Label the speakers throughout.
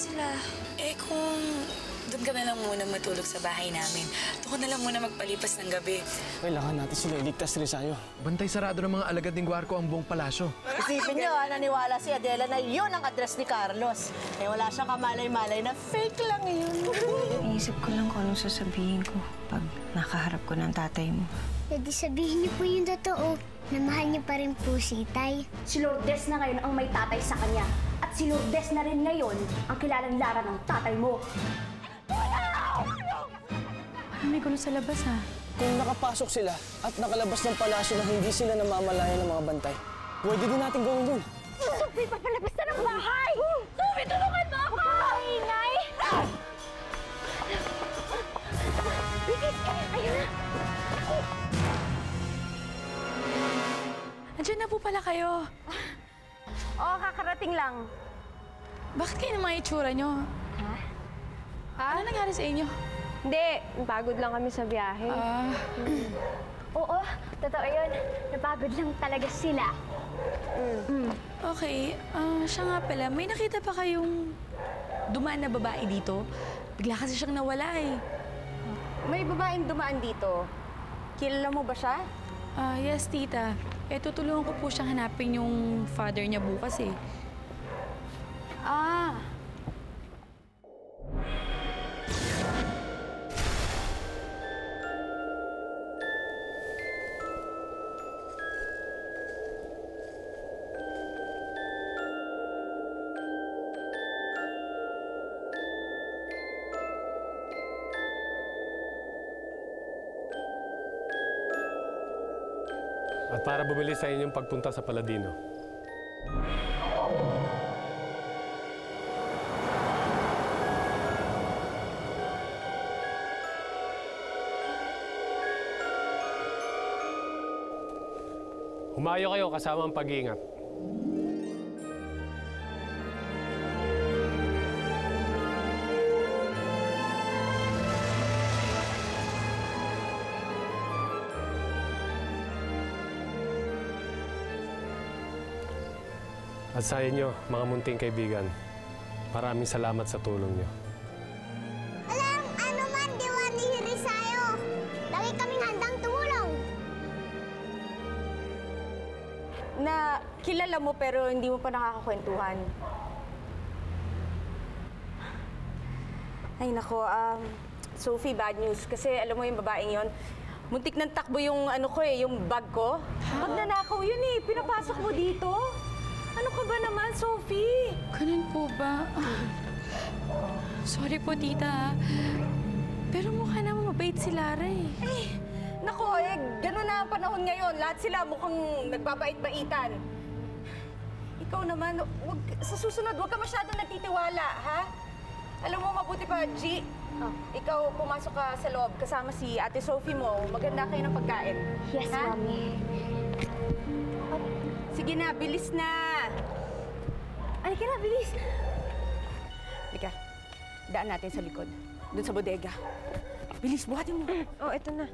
Speaker 1: sila? Eh kung doon ka na lang muna matulog sa bahay namin, doon ka na lang muna magpalipas ng gabi.
Speaker 2: Kailangan natin sila iligtas rin sa'yo.
Speaker 3: Bantay sarado ng mga alagad ng Guarco ang buong palasyo.
Speaker 4: Isipin niyo, naniwala si Adela na yun ang address ni Carlos. Eh wala siyang kamalay-malay na fake lang yun.
Speaker 5: Iisip ko lang kung anong sasabihin ko pag nakaharap ko ng tatay mo.
Speaker 6: Pwede sabihin niyo po yung totoo na mahal niyo pa rin po si Tay.
Speaker 7: Si Lourdes na ngayon ang may tatay sa kanya. At si Lourdes na rin ngayon ang kilalang Lara ng tatay mo.
Speaker 5: Parang may gulo sa labas, ha?
Speaker 2: Kung nakapasok sila at nakalabas ng palasyo na hindi sila namamalayan ng mga bantay, pwede din natin gawin yun.
Speaker 7: Sophie, papalabas na ng bahay! Sophie, tulungan mo ako! Ingay! Bilis! Ayun na!
Speaker 1: Andiyan na po pala kayo.
Speaker 7: Oo, kakarating lang.
Speaker 1: Bakit kayo ng mga itsura nyo? Ano nangyari sa inyo?
Speaker 8: Hindi, pagod lang kami sa biyahe.
Speaker 7: Oo, totoo yun. Napagod lang talaga sila.
Speaker 1: Okay, siya nga pala, may nakita pa kayong dumaan na babae dito? Bigla kasi siyang nawala eh.
Speaker 8: May babaeng dumaan dito. Kilala mo ba siya?
Speaker 1: Yes, tita. Eh, tutulungan ko po siyang hanapin yung father niya bukas eh.
Speaker 9: At para bumili sa inyong pagpunta sa Paladino. Humayo kayo kasama ang pag-iingat. At sa inyo, mga munting kaibigan, maraming salamat sa tulong niyo.
Speaker 6: Alam, ano man diwa ni Hirisayo. Lagi kaming handang tumulong.
Speaker 8: Na kilala mo pero hindi mo pa nakakakwentuhan. Ay nako, Sophie, bad news. Kasi alam mo yung babaeng yon, muntik ng takbo yung yung bag ko. Bag nanakaw yun eh, pinapasok mo dito. Ano ka ba naman, Sophie?
Speaker 1: Ganun po ba? Sorry po, tita. Pero mukha naman mabait si Lara eh.
Speaker 8: Nako, gano'n na ang panahon ngayon. Lahat sila mukhang nagbabait-baitan. Ikaw naman, sa susunod, huwag ka masyadong nagtitiwala, ha? Alam mo, mabuti pa, G. Ikaw, pumasok ka sa loob kasama si Ate Sophie mo. Maganda kayo ng pagkain.
Speaker 7: Yes,
Speaker 8: ha?
Speaker 7: Mami.
Speaker 8: Sige na, bilis na.
Speaker 7: Ay, ka na, bilis.
Speaker 8: Halika, daan natin sa likod. Doon sa bodega. Bilis, buhatin mo.
Speaker 5: Oh, eto na.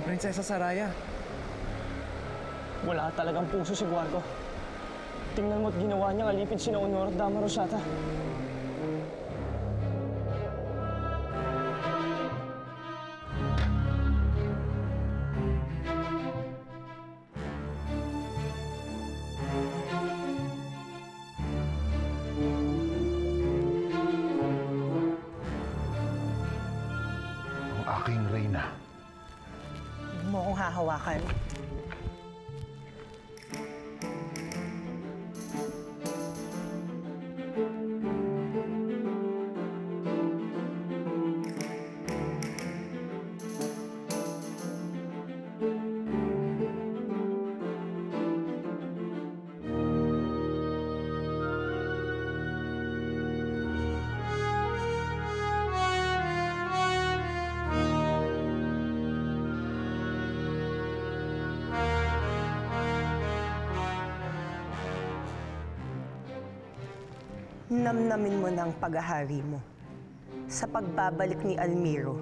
Speaker 3: Prinsesa Saraya.
Speaker 2: Wala talagang puso si Guarco. Tingnan mo't ginawa niya alipin sina Honor at Dama Rosata.
Speaker 10: Ang aking reyna.
Speaker 4: Huwag mo akong hahawakan.
Speaker 10: namnamin mo na ang paghahari mo. Sa pagbabalik ni Almiro,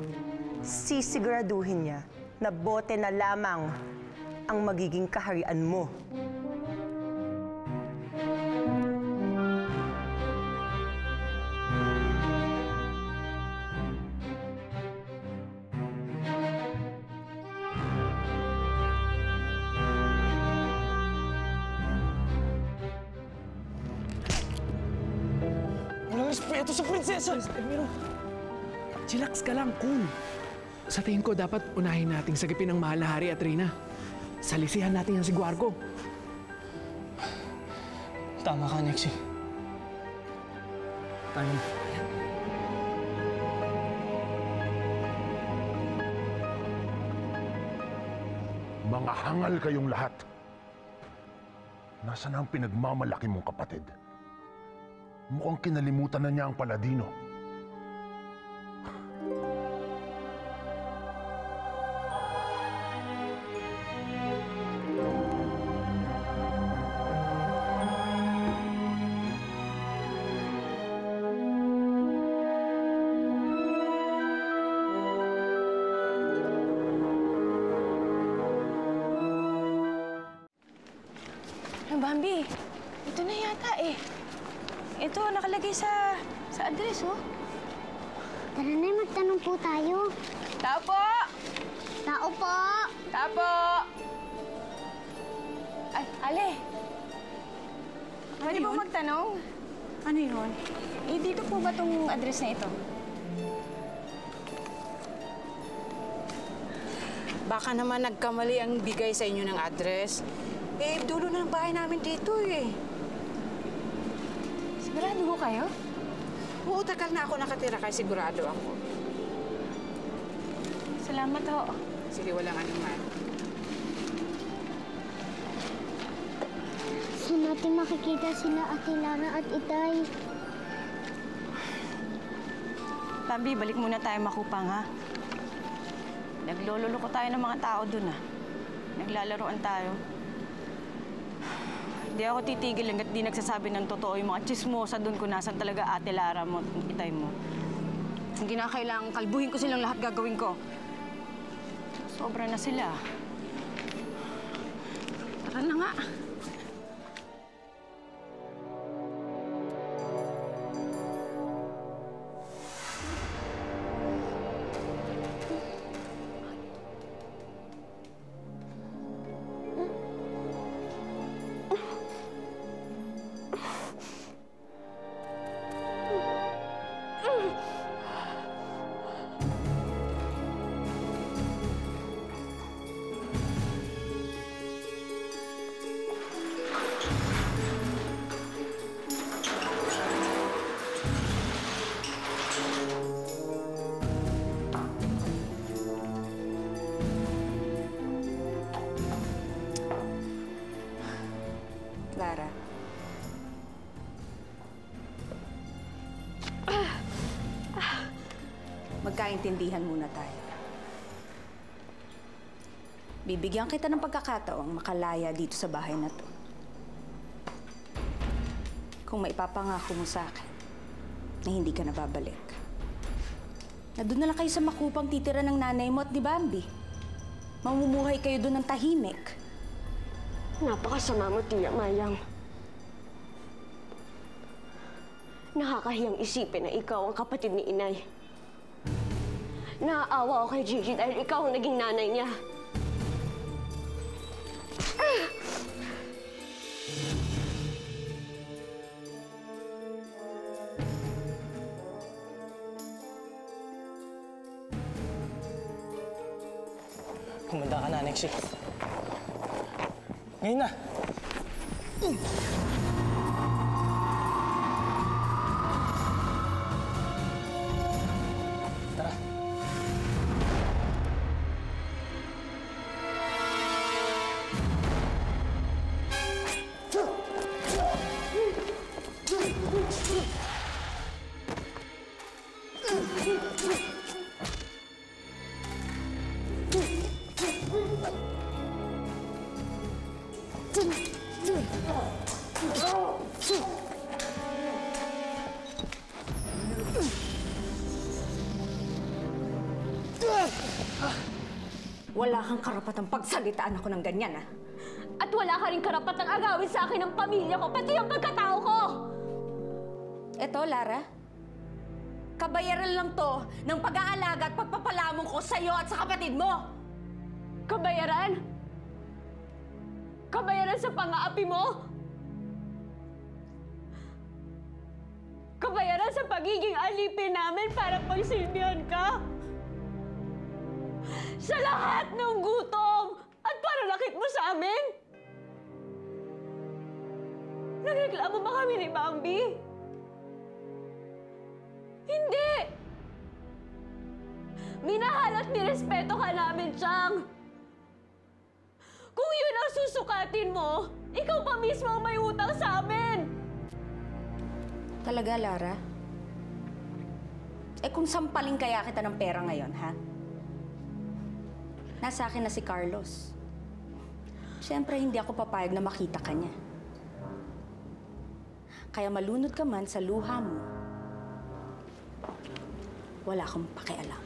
Speaker 10: sisiguraduhin niya na bote na lamang ang magiging kaharian mo.
Speaker 2: Walang respeto sa prinsesa!
Speaker 3: Almiro, chillax ka lang, cool. Sa tingin ko, dapat unahin nating sagipin ang mahal na hari at Reyna. Salisihan natin yan si Guarco.
Speaker 2: Tama ka, Nexie. Tayo na.
Speaker 11: Mga hangal kayong lahat. Nasaan ang pinagmamalaki mong kapatid? Mukhang kinalimutan na niya ang Paladino.
Speaker 5: Bambi, ito na yata eh. Ito, nakalagay sa address, oh.
Speaker 6: Tara na, magtanong po tayo.
Speaker 5: Tao po!
Speaker 6: Tao po!
Speaker 5: Tao po! Ay, Ale. Pwede po magtanong? Ano yun? Eh, dito po ba tong address na ito?
Speaker 8: Baka naman nagkamali ang bigay sa inyo ng address. Eh, dulo na ng bahay namin dito eh.
Speaker 5: Sigurado ho kayo?
Speaker 8: Oo, tagal na ako nakatira kaya sigurado ako.
Speaker 5: Salamat ho.
Speaker 8: Sige, walang anuman.
Speaker 6: Saan natin makikita sila Ate Lara at Itay?
Speaker 5: Bambi, balik muna tayo makupang, ha? Naglololoko tayo ng mga tao dun, ha? Naglalaroan tayo. Hindi ako titigil hanggat di nagsasabi ng totoo yung mga chismosa doon kung nasan talaga Ate Lara mo at Itay mo. Kung kinakailangan, kalbuhin ko silang lahat gagawin ko. Sobra na sila. Tara na nga.
Speaker 8: Clara. Magkaintindihan muna tayo. Bibigyan kita ng pagkakataong makalaya dito sa bahay na to. Kung maipapangako mo sa akin na hindi ka nababalik. Na doon na lang kayo sa makupang titira ng nanay mo at ni Bambi. Mamumuhay kayo doon ng tahimik.
Speaker 12: Napakasama mo, Tia Mayang. Nakakahiyang isipin na ikaw ang kapatid ni Inay. Naaawa ako kay Gigi dahil ikaw ang naging nanay niya.
Speaker 2: Kumanda ka na, Nexie. Ngayon na! Tara.
Speaker 8: Wala kang karapatang pagsalitaan ako ng ganyan, ah.
Speaker 12: At wala ka rin karapatang agawin sa akin ng pamilya ko, pati ang pagkatao ko!
Speaker 8: Eto, Lara. Kabayaran lang to ng pag-aalaga at pagpapalamong ko sa'yo at sa kapatid mo.
Speaker 12: Kabayaran? Kabayaran sa pang-aapi mo? Kabayaran sa pagiging alipin namin para pagsilbihan ka? Sa lahat ng gutom at pananakit mo sa amin? Nagreklamo ba kami ni Bambi? Hindi! Minahal at nirespeto ka namin, Chang. Kung yun ang susukatin mo, ikaw pa mismo ang may utang sa amin!
Speaker 8: Talaga, Lara? Eh kung sampaling kaya kita ng pera ngayon, ha? Nasa akin na si Carlos. Siyempre, hindi ako papayag na makita ka niya. Kaya malunod ka man sa luha mo, wala akong pakialam.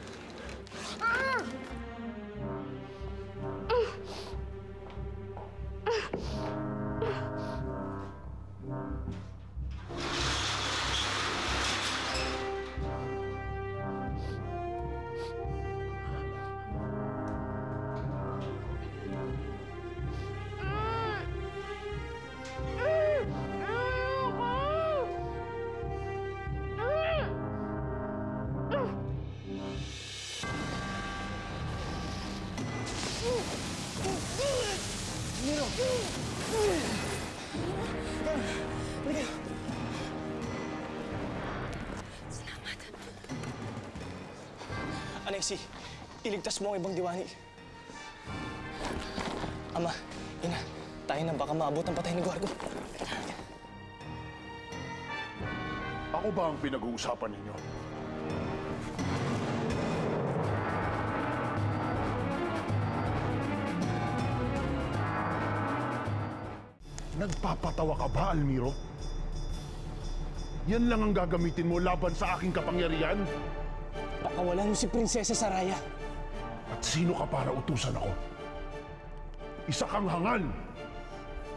Speaker 2: Salamat. Alexi, iligtas mo ang ibang diwani. Ama, ina, tayo na baka maabot ang patay ni Guargo.
Speaker 11: Ako ba ang pinag-uusapan ninyo? Nagpapatawa ka ba, Almiro? Yan lang ang gagamitin mo laban sa aking kapangyarihan?
Speaker 2: Pakawalan mo si Prinsesa Saraya.
Speaker 11: At sino ka para utusan ako? Isa kang hangal.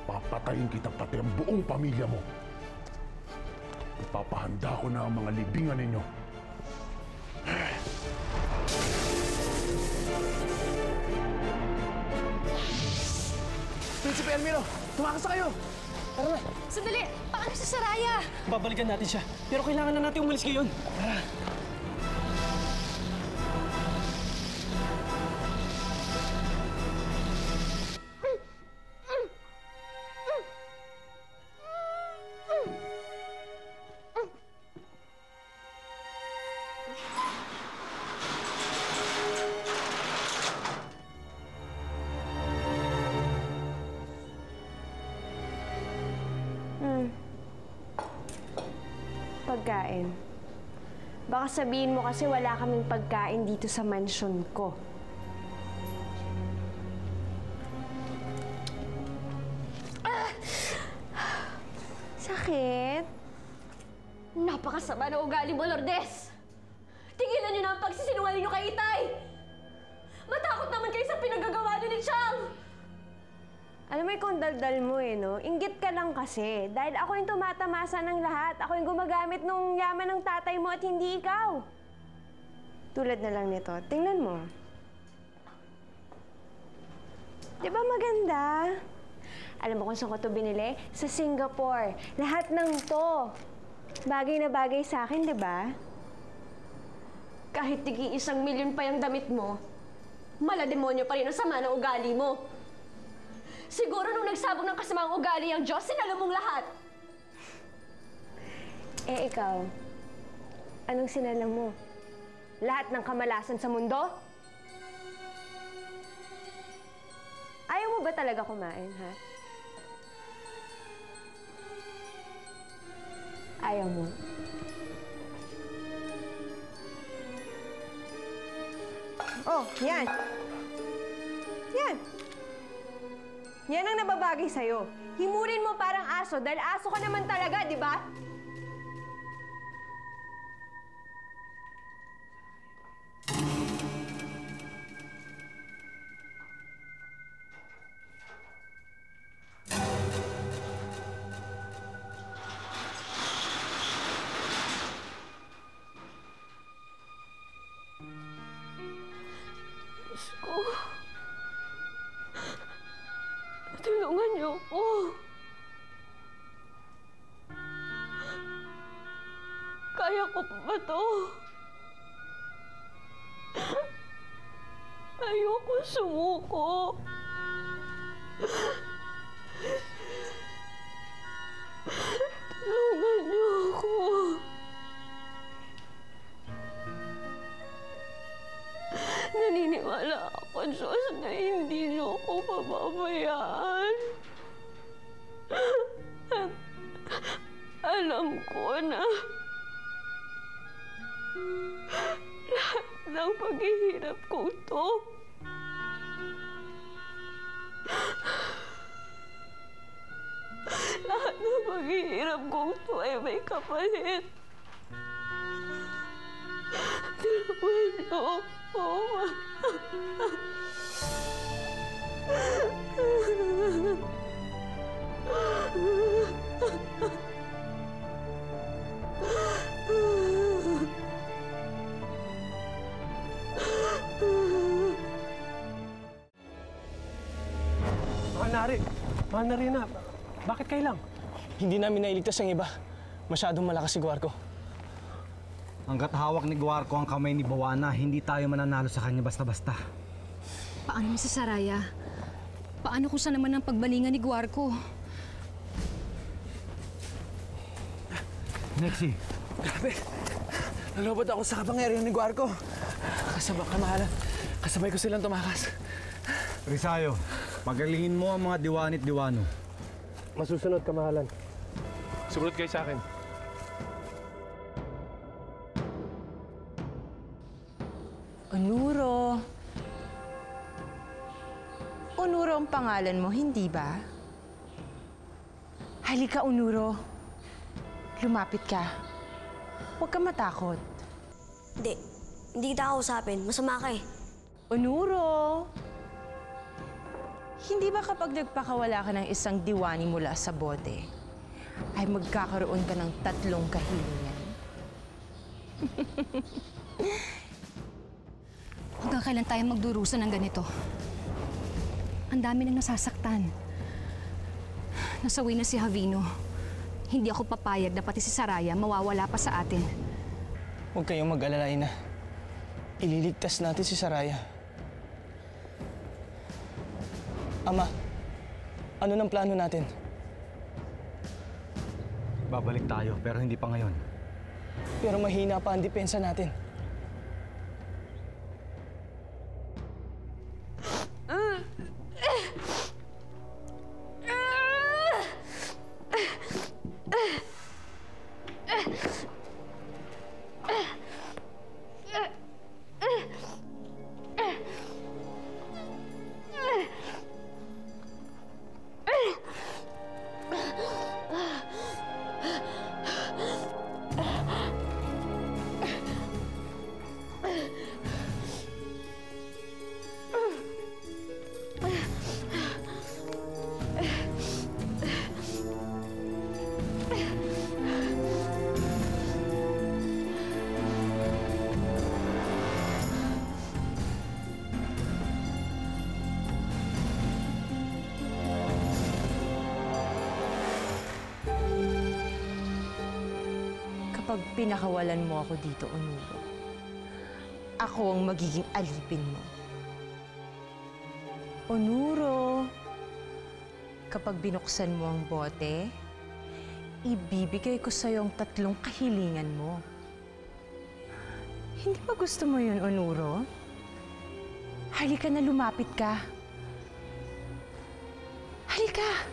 Speaker 11: Papatayin kita pati ang buong pamilya mo. Ipapahanda ko na ang mga libingan ninyo.
Speaker 3: Prinsipe Almiro, tumakas na kayo!
Speaker 2: Tara na.
Speaker 1: Sandali! Paano si Saraya?
Speaker 2: Babalikan natin siya. Pero kailangan na natin umalis ngayon. Tara.
Speaker 12: Pagkain. Baka sabihin mo kasi wala kaming pagkain dito sa mansyon ko. Sakit? Napakasama ng ugali mo, Lourdes! Tigilan niyo na ang pagsisinungaling niyo kay Itay! Matakot naman kayo sa pinagagawa niyo ni Chang! Alam mo, ikaw ang daldal mo eh, no? Inggit ka lang kasi. Dahil ako yung tumatamasa ng lahat. Ako yung gumagamit ng yaman ng tatay mo at hindi ikaw. Tulad na lang nito. Tingnan mo. Di ba maganda? Alam mo kung saan ko ito binili? Sa Singapore. Lahat ng to. Bagay na bagay sa akin, di ba? Kahit tigi 1 milyon pa yung damit mo, malademonyo pa rin ang sama ng ugali mo. Siguro nung nagsabog ng kasamang ugali ang Diyos, sinalo mong lahat. Eh ikaw, anong sinala mo? Lahat ng kamalasan sa mundo? Ayaw mo ba talaga kumain, ha? Ayaw mo? Oh, yan! Yan! Yan ang nababagay sa'yo. Himurin mo parang aso dahil aso ka naman talaga, di ba? to. Ayoko sumuko. Tulungan niyo ako. Naniniwala ako, Diyos, na hindi niyo ako pababayaan. At alam ko na lahat ng paghihirap ko to lahat ng paghihirap kong to ay may kapalit. Tulungan niyo ako.
Speaker 9: Mahal na Rina, bakit kayo lang?
Speaker 2: Hindi namin nailigtas ang iba. Masyadong malakas si Guarco.
Speaker 13: Hanggat hawak ni Guarco ang kamay ni Bawana, hindi tayo mananalo sa kanya basta-basta.
Speaker 5: Paano si Saraya? Paano kung saan naman ang pagbalingan ni Guarco?
Speaker 13: Nexie!
Speaker 3: Grabe! Nalobot ako sa kapangyarihan ni Guarco. Kasabay ko silang tumakas.
Speaker 13: Risayo, pagalingin mo ang mga diwanit diwano.
Speaker 9: Masusunod, kamahalan. Sumunod kayo sa akin.
Speaker 14: Onuro. Onuro ang pangalan mo, hindi ba? Halika, Onuro. Lumapit ka. Huwag ka matakot.
Speaker 15: Hindi kita kausapin. Masama ka eh.
Speaker 14: Onuro! Hindi ba kapag nagpakawala ka ng isang diwani mula sa bote, ay magkakaroon ka ng 3 kahilingan?
Speaker 5: Hanggang kailan tayo magdurusa ng ganito? Ang dami nang nasasaktan. Nasawi na si Javino. Hindi ako papayag na pati si Saraya mawawala pa sa atin.
Speaker 2: Huwag kayong mag-alala, Ina. Ililigtas natin si Saraya. Ama, ano ng plano natin?
Speaker 13: Babalik tayo, pero hindi pa ngayon.
Speaker 2: Pero mahina pa ang depensa natin.
Speaker 14: Kapag pinakawalan mo ako dito, Onuro, ako ang magiging alipin mo. Onuro, kapag binuksan mo ang bote, ibibigay ko sa'yo ang 3 kahilingan mo. Hindi ba gusto mo yun, Onuro? Halika na, lumapit ka. Halika!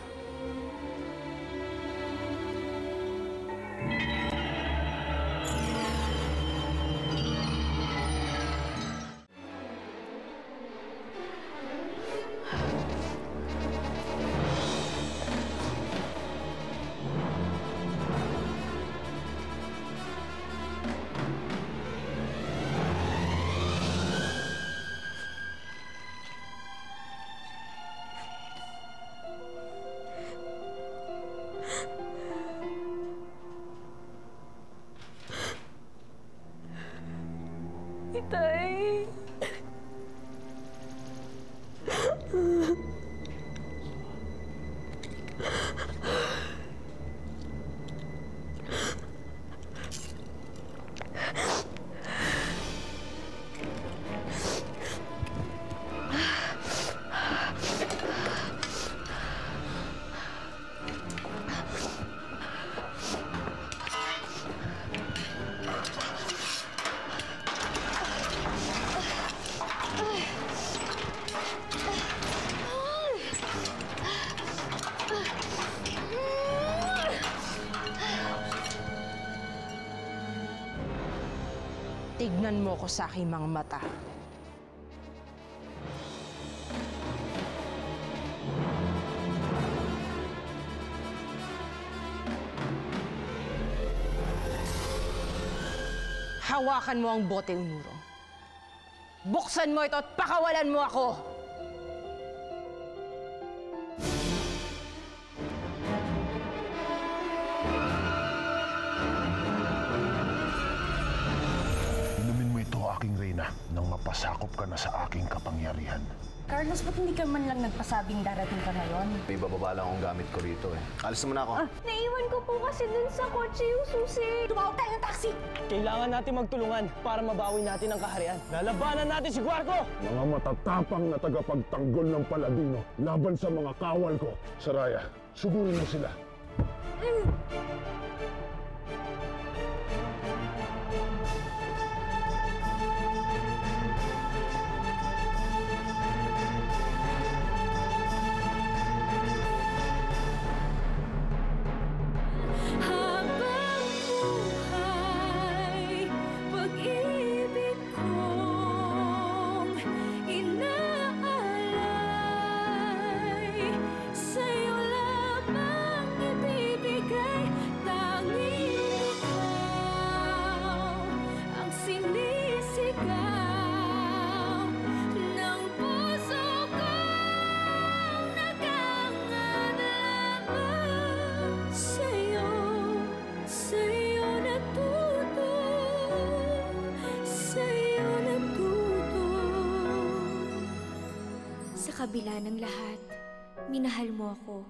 Speaker 14: tingnan mo ko sa aking mga mata. Hawakan mo ang bote, Unuro. Buksan mo ito at pakawalan mo ako!
Speaker 11: Inumin mo ito, aking Reyna, nang mapasakop ka na sa aking kapangyarihan.
Speaker 12: Carlos, ba't hindi ka man lang nagpasabing darating ka ngayon?
Speaker 16: May bababa lang akong gamit ko rito eh. Alis na muna ako.
Speaker 12: Naiwan ko po kasi dun sa kotse yung susi. Tumawag tayo ng taxi!
Speaker 2: Kailangan natin magtulungan para mabawi natin ang kaharian. Lalabanan natin si Guarco!
Speaker 11: Mga matatapang na tagapagtanggol ng Paladino laban sa mga kawal ko. Saraya, sugurin mo sila.
Speaker 17: Sa kabila ng lahat, minahal mo ako.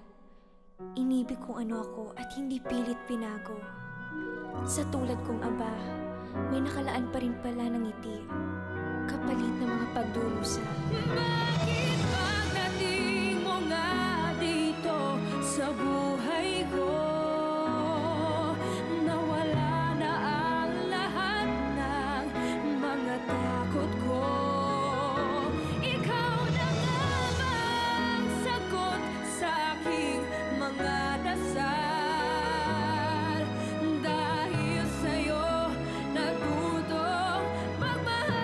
Speaker 17: Inibig kung ano ako at hindi pilit pinago. Sa tulad kong aba, may nakalaan pa rin pala ng ngiti, kapalit ng mga pagdurusa.
Speaker 18: Bakit pagdating mo nga dito sa buhay ko, nawala na ang lahat ng mga takot ko. Ikaw na nga ang sagot sa aking mga dasal. Dahil sa'yo natutong magmahal.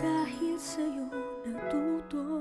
Speaker 18: Dahil sa'yo natutong